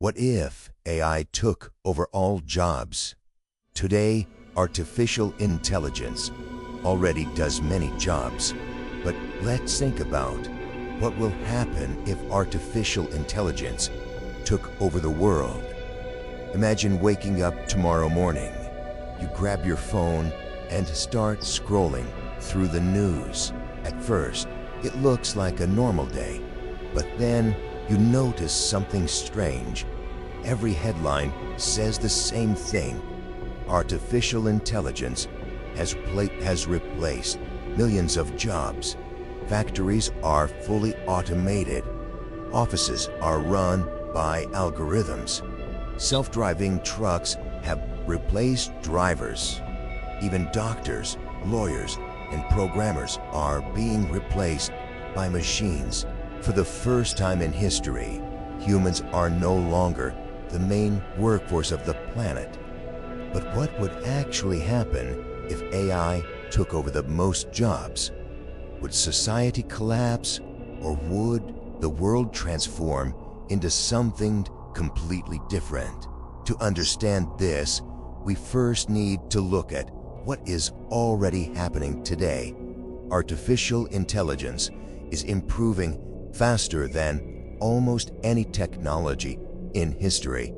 What if AI took over all jobs? Today, artificial intelligence already does many jobs. But let's think about what will happen if artificial intelligence took over the world. Imagine waking up tomorrow morning. You grab your phone and start scrolling through the news. At first, it looks like a normal day, but then you notice something strange. Every headline says the same thing. Artificial intelligence has replaced millions of jobs. Factories are fully automated. Offices are run by algorithms. Self-driving trucks have replaced drivers. Even doctors, lawyers, and programmers are being replaced by machines. For the first time in history, humans are no longer the main workforce of the planet. But what would actually happen if AI took over the most jobs? Would society collapse, or would the world transform into something completely different? To understand this, we first need to look at what is already happening today. Artificial intelligence is improving faster than almost any technology in history.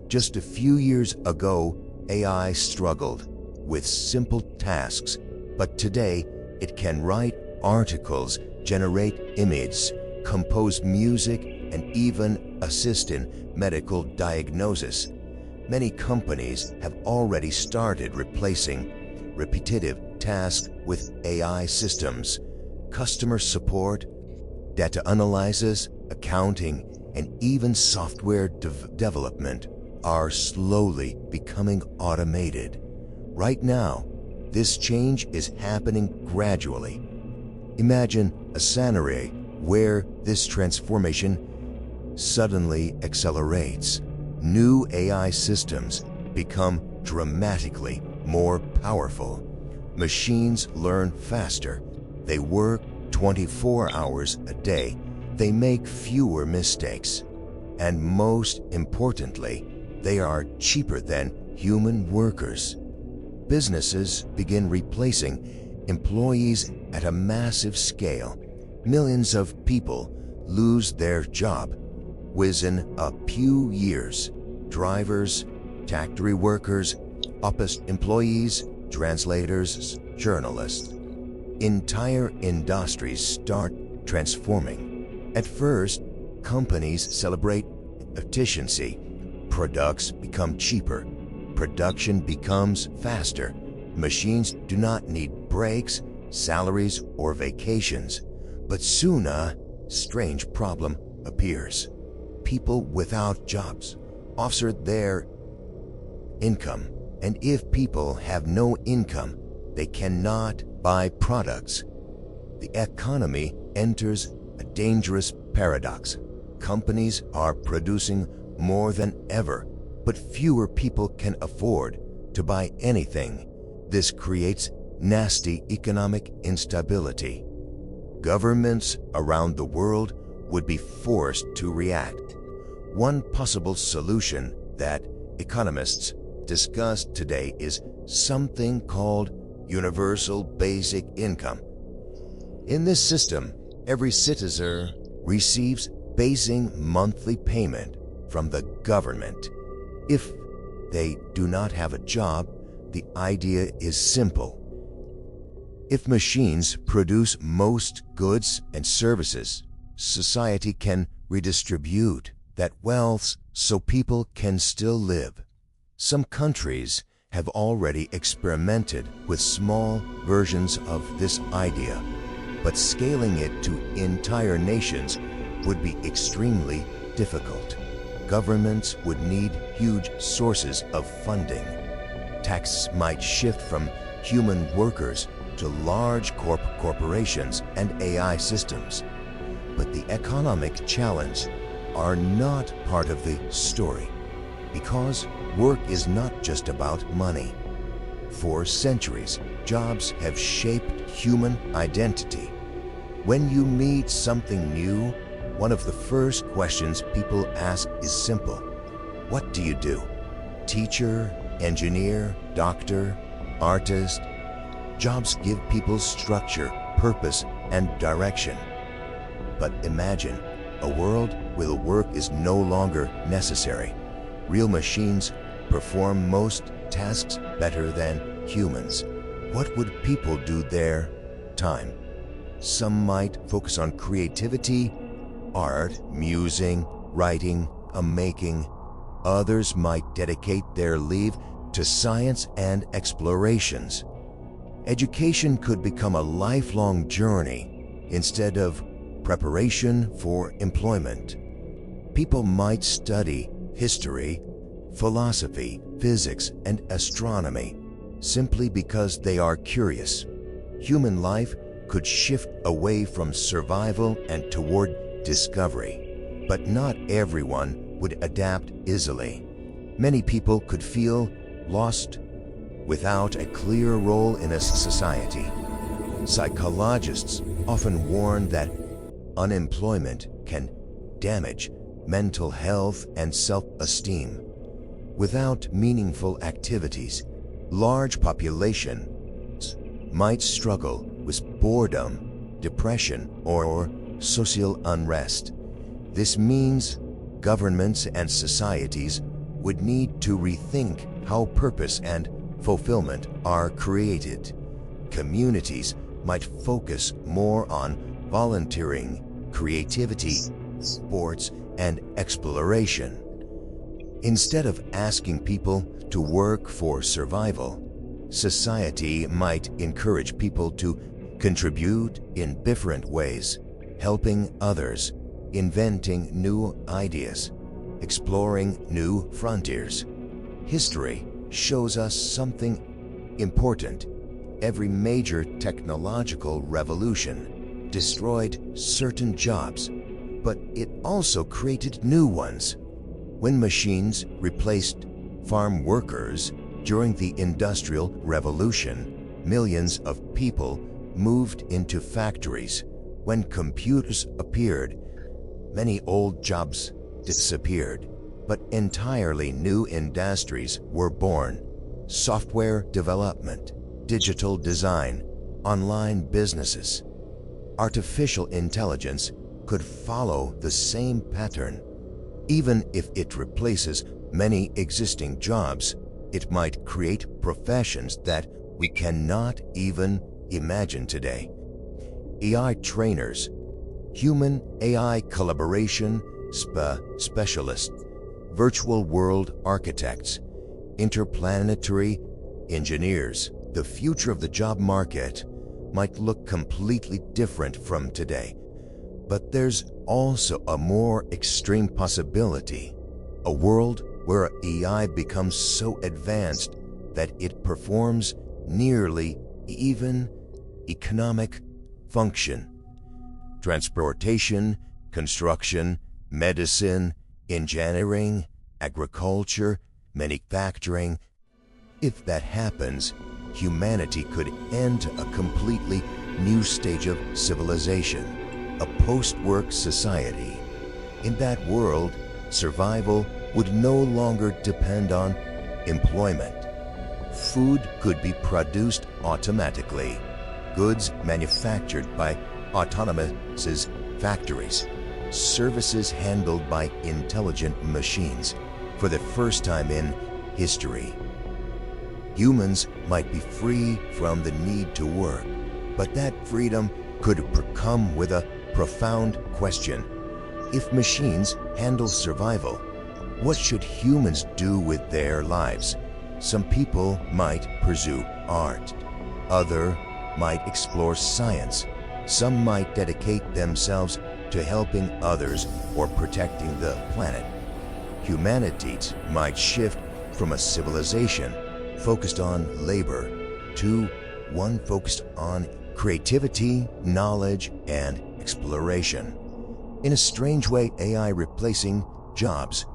Just a few years ago, AI struggled with simple tasks, but today it can write articles, generate images, compose music, and even assist in medical diagnosis. Many companies have already started replacing repetitive tasks with AI systems. Customer support, data analysis, accounting, and even software development are slowly becoming automated. Right now, this change is happening gradually. Imagine a scenario where this transformation suddenly accelerates. New AI systems become dramatically more powerful. Machines learn faster. They work 24 hours a day. They make fewer mistakes. And most importantly, they are cheaper than human workers. Businesses begin replacing employees at a massive scale. Millions of people lose their job within a few years. Drivers, factory workers, office employees, translators, journalists. Entire industries start transforming. At first, companies celebrate efficiency. Products become cheaper. Production becomes faster. Machines do not need breaks, salaries, or vacations. But soon a strange problem appears. People without jobs offset their income. And if people have no income, they cannot buy products. The economy enters a dangerous paradox. Companies are producing more than ever, but fewer people can afford to buy anything. This creates nasty economic instability. Governments around the world would be forced to react. One possible solution that economists discuss today is something called universal basic income. In this system, every citizen receives basic monthly payment from the government. If they do not have a job, the idea is simple. If machines produce most goods and services, society can redistribute that wealth so people can still live. Some countries have already experimented with small versions of this idea, but scaling it to entire nations would be extremely difficult. Governments would need huge sources of funding. Taxes might shift from human workers to large corporations and AI systems. But the economic challenges are not part of the story, because work is not just about money. For centuries, jobs have shaped human identity. When you meet something new, one of the first questions people ask is simple: What do you do? Teacher, engineer, doctor, artist? Jobs give people structure, purpose, and direction. But imagine a world where work is no longer necessary. Real machines perform most tasks better than humans. What would people do their time? Some might focus on creativity, art, musing, writing, making. Others might dedicate their leave to science and explorations. Education could become a lifelong journey instead of preparation for employment. People might study history, philosophy, physics, and astronomy simply because they are curious. Human life could shift away from survival and toward discovery. But not everyone would adapt easily. Many people could feel lost without a clear role in a society. Psychologists often warn that unemployment can damage mental health and self-esteem. Without meaningful activities, large populations might struggle with boredom, depression, or social unrest. This means governments and societies would need to rethink how purpose and fulfillment are created. Communities might focus more on volunteering, creativity, sports, and exploration. Instead of asking people to work for survival, society might encourage people to contribute in different ways, helping others, inventing new ideas, exploring new frontiers. History shows us something important. Every major technological revolution destroyed certain jobs, but it also created new ones. When machines replaced farm workers during the Industrial Revolution, millions of people moved into factories. When computers appeared, many old jobs disappeared, but entirely new industries were born. Software development, digital design, online businesses. Artificial intelligence could follow the same pattern. Even if it replaces many existing jobs, it might create professions that we cannot even imagine today. AI trainers, human-AI collaboration specialists, virtual world architects, interplanetary engineers. The future of the job market might look completely different from today. But there's also a more extreme possibility, a world where AI becomes so advanced that it performs nearly even economic function. Transportation, construction, medicine, engineering, agriculture, manufacturing. If that happens, humanity could enter a completely new stage of civilization, a post-work society. In that world, survival would no longer depend on employment. Food could be produced automatically, goods manufactured by autonomous factories, services handled by intelligent machines. For the first time in history, humans might be free from the need to work, but that freedom could come with a profound question. If machines handle survival, what should humans do with their lives? Some people might pursue art. Others might explore science. Some might dedicate themselves to helping others or protecting the planet. Humanity might shift from a civilization focused on labor to one focused on creativity, knowledge, and exploration. In a strange way, AI replacing jobs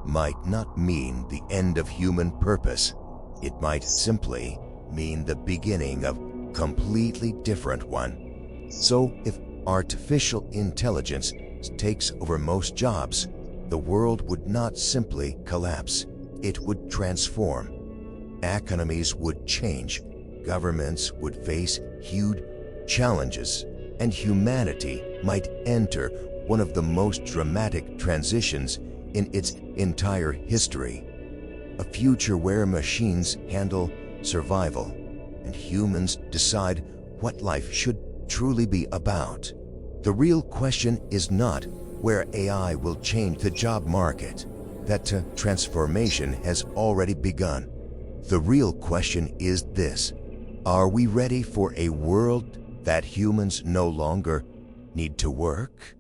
might not mean the end of human purpose. It might simply mean the beginning of a completely different one. So if artificial intelligence takes over most jobs, the world would not simply collapse, it would transform. Economies would change, governments would face huge challenges, and humanity might enter one of the most dramatic transitions in its entire history. A future where machines handle survival and humans decide what life should truly be about. The real question is not where AI will change the job market. That transformation has already begun. The real question is this: are we ready for a world that humans no longer need to work?